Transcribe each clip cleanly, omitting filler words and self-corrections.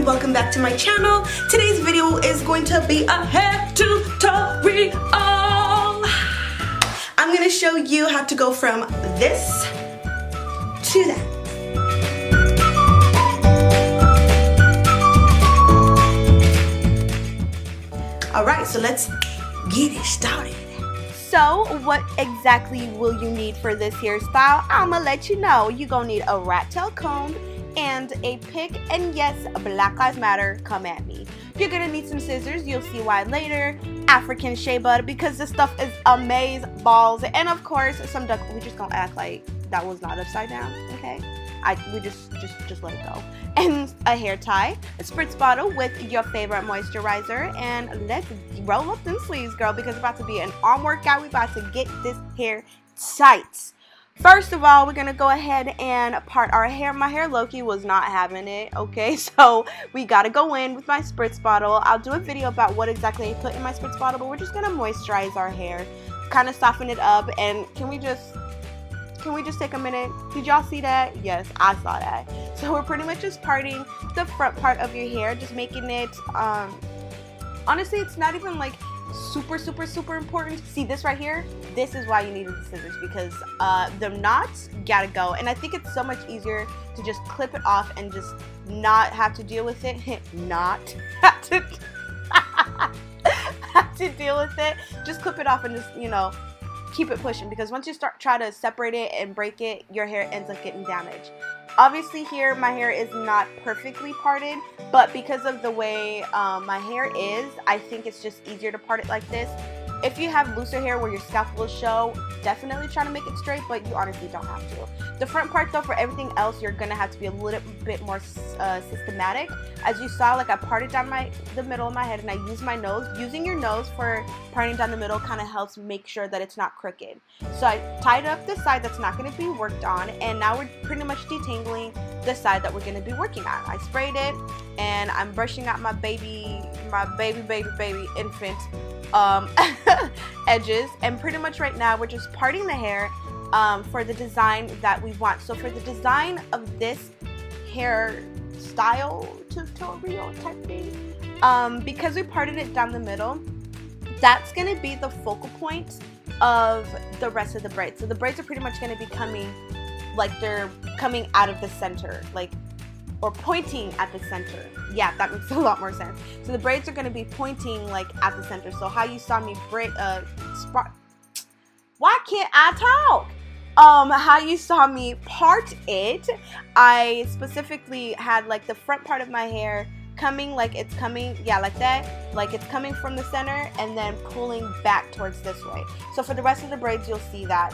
and welcome back to my channel. Today's video is going to be a hair tutorial. I'm gonna show you how to go from this to that. Alright, so let's get it started. So what exactly will you need for this hairstyle? I'ma let you know. You're gonna need a rat tail comb and a pick, and yes, Black Lives Matter, come at me. You're gonna need some scissors, you'll see why later, African shea butter because this stuff is amaze balls, and of course some duck. We just gonna act like that was not upside down, okay? We just let it go. And a hair tie, a spritz bottle with your favorite moisturizer, and let's roll up them sleeves, girl, because it's about to be an arm workout. We about to get this hair tight. First of all, we're gonna go ahead and part our hair. My hair low-key was not having it, okay? So we gotta go in with my spritz bottle. I'll do a video about what exactly I put in my spritz bottle, but we're just gonna moisturize our hair, kind of soften it up. And can we just take a minute? Did y'all see that? Yes, I saw that. So we're pretty much just parting the front part of your hair, just making it, honestly, it's not even like super important. See this right here? This is why you needed the scissors, because the knots gotta go. And I think it's so much easier to just clip it off and just not have to deal with it. Not have to have to deal with it. Just clip it off and just, you know, keep it pushing, because once you try to separate it and break it, your hair ends up getting damaged. Obviously here my hair is not perfectly parted, but because of the way my hair is, I think it's just easier to part it like this. If you have looser hair where your scalp will show, definitely try to make it straight, but you honestly don't have to. The front part though, for everything else, you're gonna have to be a little bit more systematic. As you saw, like I parted down the middle of my head, and I used my nose. Using your nose for parting down the middle kind of helps make sure that it's not crooked. So I tied up the side that's not gonna be worked on, and now we're pretty much detangling the side that we're gonna be working on. I sprayed it, and I'm brushing out my baby infant edges, and pretty much right now we're just parting the hair for the design that we want. So for the design of this hairstyle tutorial type thing, because we parted it down the middle, that's gonna be the focal point of the rest of the braids. So the braids are pretty much gonna be coming like they're coming out of the center, like, or pointing at the center. Yeah, that makes a lot more sense. So the braids are going to be pointing like at the center. So how you saw me why can't I talk? How you saw me part it, I specifically had like the front part of my hair coming like it's coming, yeah, like that, like it's coming from the center and then pulling back towards this way. So for the rest of the braids, you'll see that.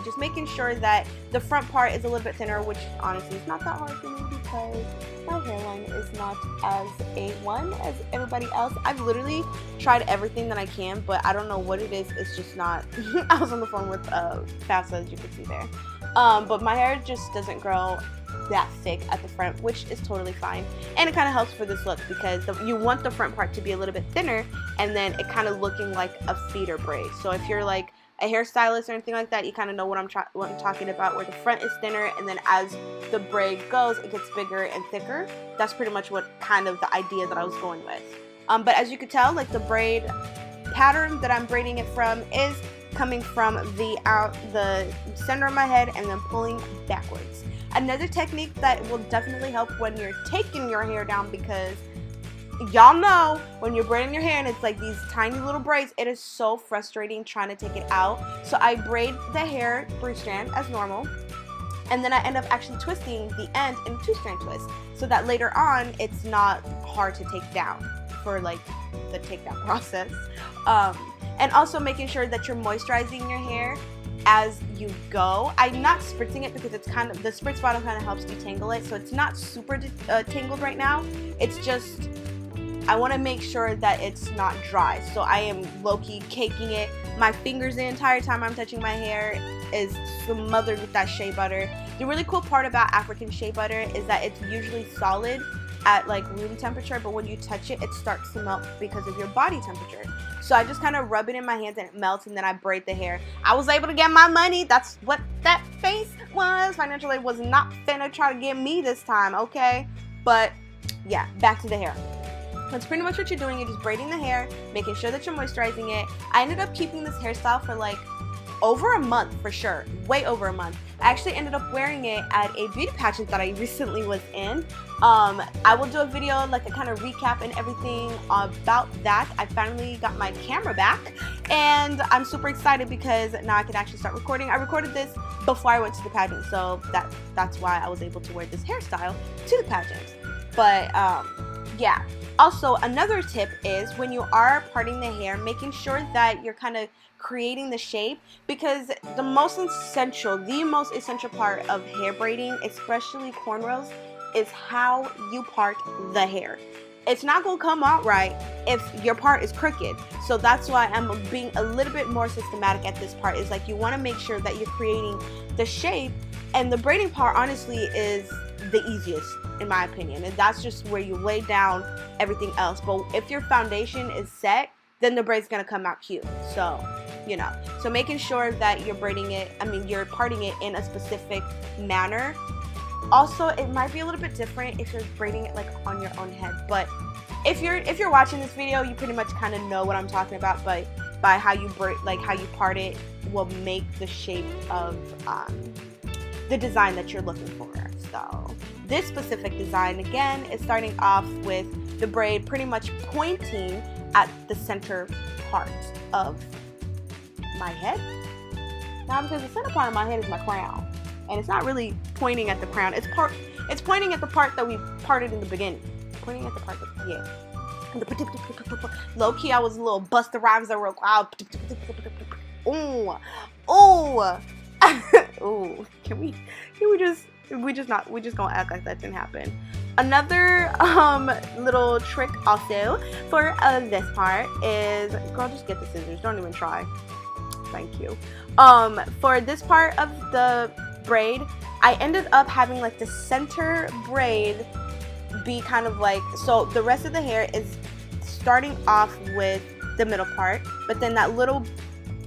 Just making sure that the front part is a little bit thinner, which honestly is not that hard for me because my hairline is not as A1 as everybody else. I've literally tried everything that I can, but I don't know what it is. It's just not. I was on the phone with FAFSA, as you can see there. But my hair just doesn't grow that thick at the front, which is totally fine, and it kind of helps for this look because you want the front part to be a little bit thinner and then it kind of looking like a feeder braid. So if you're like a hairstylist or anything like that, you kind of know what I'm talking about, where the front is thinner and then as the braid goes it gets bigger and thicker. That's pretty much what kind of the idea that I was going with. But as you could tell, like the braid pattern that I'm braiding it from is coming from the center of my head and then pulling backwards. Another technique that will definitely help when you're taking your hair down, because y'all know when you're braiding your hair and it's like these tiny little braids, it is so frustrating trying to take it out. So I braid the hair 3-strand as normal, and then I end up actually twisting the end in a 2-strand twist so that later on it's not hard to take down for like the takedown process. And also making sure that you're moisturizing your hair as you go. I'm not spritzing it because it's kind of, the spritz bottle kind of helps detangle it, so it's not super tangled right now. It's just, I want to make sure that it's not dry, so I am low-key caking it. My fingers the entire time I'm touching my hair is smothered with that shea butter. The really cool part about African shea butter is that it's usually solid at like room temperature, but when you touch it, it starts to melt because of your body temperature. So I just kind of rub it in my hands and it melts, and then I braid the hair. I was able to get my money. That's what that face was. Financial aid was not finna try to get me this time, okay? But yeah, back to the hair. That's pretty much what you're doing. You're just braiding the hair, making sure that you're moisturizing it. I ended up keeping this hairstyle for like over a month for sure, way over a month. I actually ended up wearing it at a beauty pageant that I recently was in. I will do a video, like a kind of recap and everything about that. I finally got my camera back and I'm super excited because now I can actually start recording. I recorded this before I went to the pageant, so that's why I was able to wear this hairstyle to the pageant. But yeah. Also, another tip is when you are parting the hair, making sure that you're kind of creating the shape, because the most essential part of hair braiding, especially cornrows, is how you part the hair. It's not gonna come out right if your part is crooked. So that's why I'm being a little bit more systematic at this part. Is like you want to make sure that you're creating the shape, and the braiding part honestly is the easiest in my opinion, and that's just where you lay down everything else. But if your foundation is set, then the braid's gonna come out cute. So you know, so making sure that you're braiding it, you're parting it in a specific manner. Also, it might be a little bit different if you're braiding it like on your own head, but if you're watching this video, you pretty much kind of know what I'm talking about. But by how you braid, like how you part it, will make the shape of the design that you're looking for. So this specific design, again, is starting off with the braid pretty much pointing at the center part of my head. Now, because the center part of my head is my crown, and it's not really pointing at the crown. It's pointing at the part that we parted in the beginning. Pointing at the part that, yeah. Low key, I was a little Busta Rhymes that real loud. Ooh, ooh, ooh. We just gonna act like that didn't happen. Another little trick also for this part is, girl, just get the scissors. Don't even try. Thank you. For this part of the braid, I ended up having like the center braid be kind of like, so the rest of the hair is starting off with the middle part, but then that little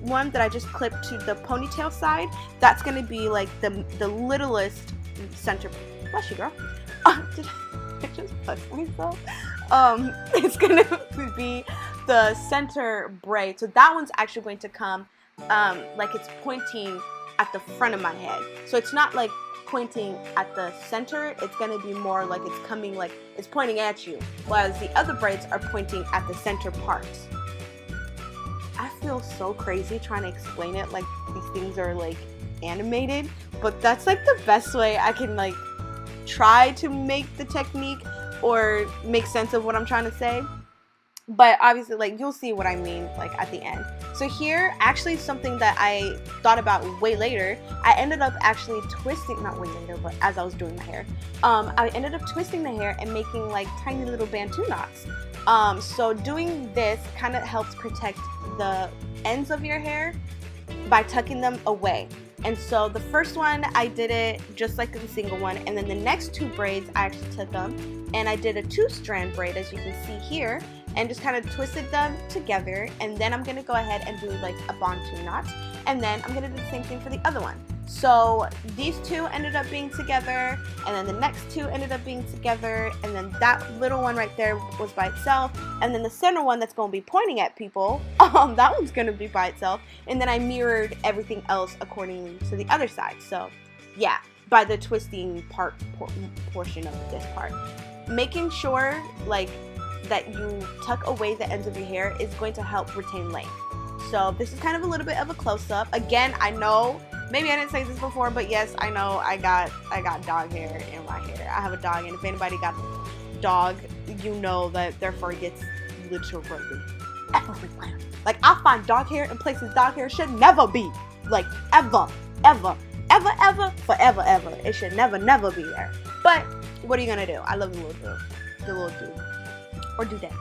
one that I just clipped to the ponytail side, that's gonna be like the littlest center. Bless you, girl. Did I just bless myself? It's gonna be the center braid. So that one's actually going to come like it's pointing at the front of my head. So it's not like pointing at the center, it's going to be more like it's coming, like it's pointing at you, whereas the other braids are pointing at the center parts. I feel so crazy trying to explain it like these things are like animated, but that's like the best way I can like try to make the technique or make sense of what I'm trying to say. But obviously, like, you'll see what I mean, like, at the end. So here, actually, something that I thought about way later, I ended up actually twisting, not way later, but as I was doing my hair, I ended up twisting the hair and making, like, tiny little bantu knots. So doing this kind of helps protect the ends of your hair by tucking them away. And so the first one, I did it just like the single one, and then the next two braids, I actually took them, and I did a 2-strand braid, as you can see here, and just kind of twisted them together. And then I'm gonna go ahead and do like a bantu knot, and then I'm gonna do the same thing for the other one. So these two ended up being together, and then the next two ended up being together, and then that little one right there was by itself, and then the center one that's gonna be pointing at people, that one's gonna be by itself, and then I mirrored everything else accordingly to the other side. So yeah, by the twisting portion of this part, making sure like that you tuck away the ends of your hair is going to help retain length. So this is kind of a little bit of a close-up. Again, I know maybe I didn't say this before, but yes, I know I got dog hair in my hair. I have a dog, and if anybody got dog, you know that their fur gets literally everywhere. Like, I find dog hair in places dog hair should never be. Like, ever, forever. It should never be there. But what are you gonna do? I love the little dude. Or dudette,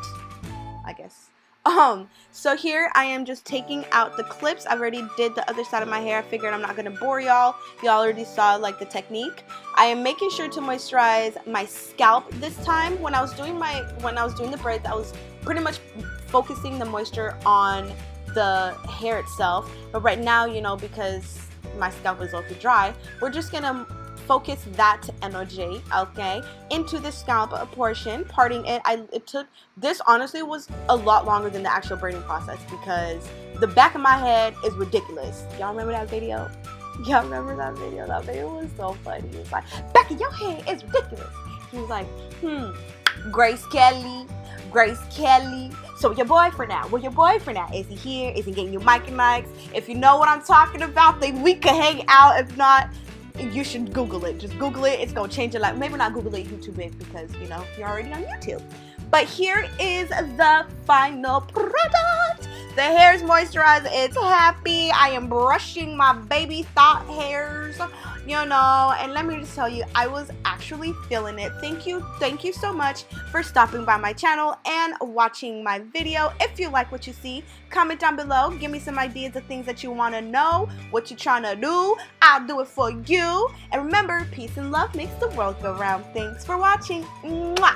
I guess. So here I am just taking out the clips. I already did the other side of my hair. I figured I'm not gonna bore y'all. Y'all already saw like the technique. I am making sure to moisturize my scalp this time. When I was doing the braids, I was pretty much focusing the moisture on the hair itself. But right now, you know, because my scalp is also dry, we're just gonna focus that energy, okay, into the scalp portion, parting it. It took, this honestly was a lot longer than the actual braiding process because the back of my head is ridiculous. Y'all remember that video? Y'all remember that video? That video was so funny. It was like, back of your head is ridiculous. He was like, Grace Kelly. So your boyfriend now? Well, your boyfriend now, is he here? Is he getting you Mike and Nikes? If you know what I'm talking about, then we can hang out. If not, you should Google it. Just Google it. It's gonna change your life. Maybe not Google it YouTube it because, you know, you're already on YouTube. But here is the final product. The hair is moisturized. It's happy. I am brushing my baby thought hairs, you know, and let me just tell you, I was actually feeling it. Thank you so much for stopping by my channel and watching my video. If you like what you see, comment down below. Give me some ideas of things that you want to know, what you're trying to do. I'll do it for you. And remember, peace and love makes the world go round. Thanks for watching. Mwah!